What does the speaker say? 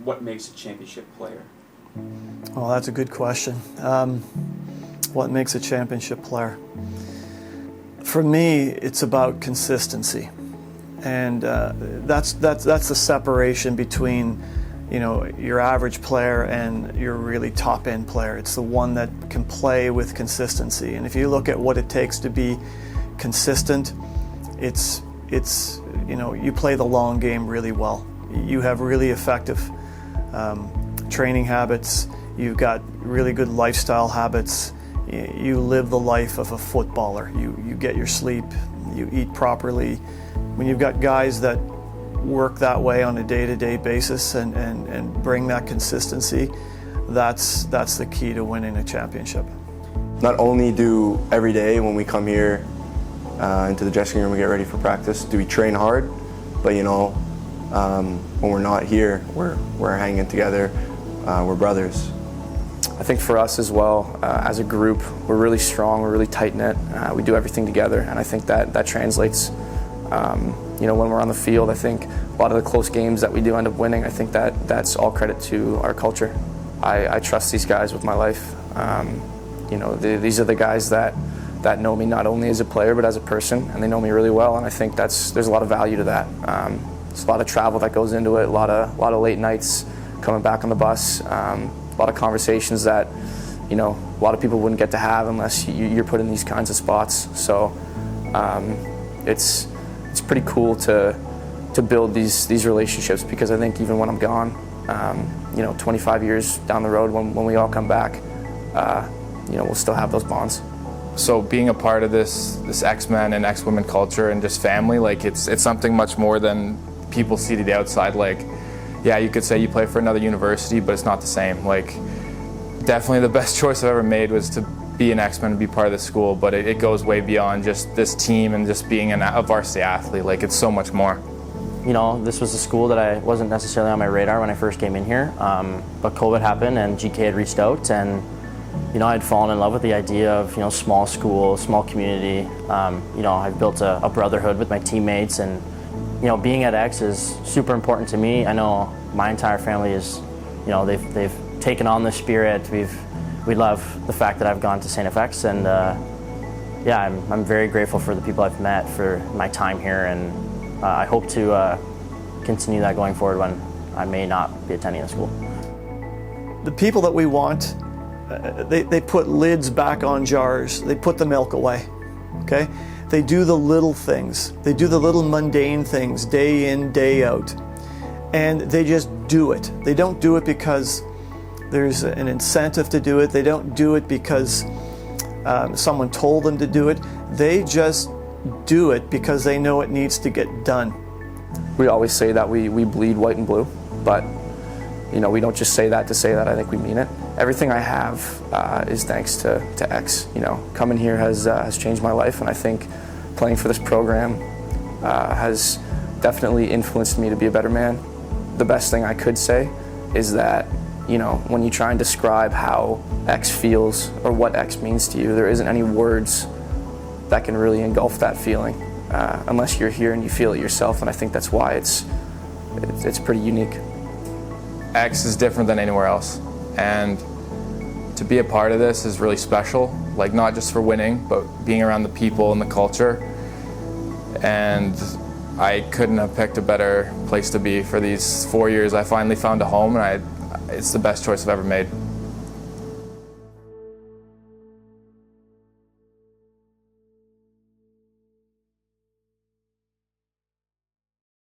what makes a championship player? Oh, that's a good question. What makes a championship player? For me, it's about consistency, and that's the separation between, you know, your average player and your really top-end player. It's the one that can play with consistency. And if you look at what it takes to be consistent, it's you know, you play the long game really well. You have really effective training habits. You've got really good lifestyle habits. You live the life of a footballer. You get your sleep. You eat properly. When you've got guys that work that way on a day-to-day basis and bring that consistency, that's the key to winning a championship. Not only do every day when we come here into the dressing room and get ready for practice, do we train hard, but you know, when we're not here, we're hanging together, we're brothers. I think for us as well, as a group, we're really strong, we're really tight-knit, we do everything together, and I think that translates. You know, when we're on the field, I think a lot of the close games that we do end up winning, I think that's all credit to our culture. I trust these guys with my life. You know, these are the guys that know me not only as a player but as a person, and they know me really well, and I think there's a lot of value to that. There's a lot of travel that goes into it, a lot of late nights coming back on the bus, a lot of conversations that, you know, a lot of people wouldn't get to have unless you're put in these kinds of spots. So it's pretty cool to build these relationships, because I think even when I'm gone, you know, 25 years down the road, when we all come back, you know, we'll still have those bonds. So being a part of this X-Men and X-Women culture and just family, like it's something much more than people see to the outside. Like, yeah, you could say you play for another university, but it's not the same. Like, definitely the best choice I've ever made was to be an X-Men and be part of this school, but it goes way beyond just this team and just being a varsity athlete. Like, it's so much more. You know, this was a school that I wasn't necessarily on my radar when I first came in here, but COVID happened and GK had reached out, and you know, I'd fallen in love with the idea of, you know, small school, small community. You know, I've built a brotherhood with my teammates, and you know, being at X is super important to me. I know my entire family is, you know, they've taken on the spirit. We love the fact that I've gone to STFX, and yeah, I'm very grateful for the people I've met, for my time here, and I hope to continue that going forward when I may not be attending the school. The people that we want, they put lids back on jars. They put the milk away, okay? They do the little things. They do the little mundane things day in, day out. And they just do it. They don't do it because there's an incentive to do it. They don't do it because someone told them to do it. They just do it because they know it needs to get done. We always say that we bleed white and blue, but you know, we don't just say that to say that. I think we mean it. Everything I have is thanks to X. You know, coming here has changed my life, and I think playing for this program has definitely influenced me to be a better man. The best thing I could say is that, you know, when you try and describe how X feels or what X means to you, there isn't any words that can really engulf that feeling unless you're here and you feel it yourself, and I think that's why it's pretty unique. X is different than anywhere else, and to be a part of this is really special, like not just for winning, but being around the people and the culture. And I couldn't have picked a better place to be for these 4 years. I finally found a home, and it's the best choice I've ever made.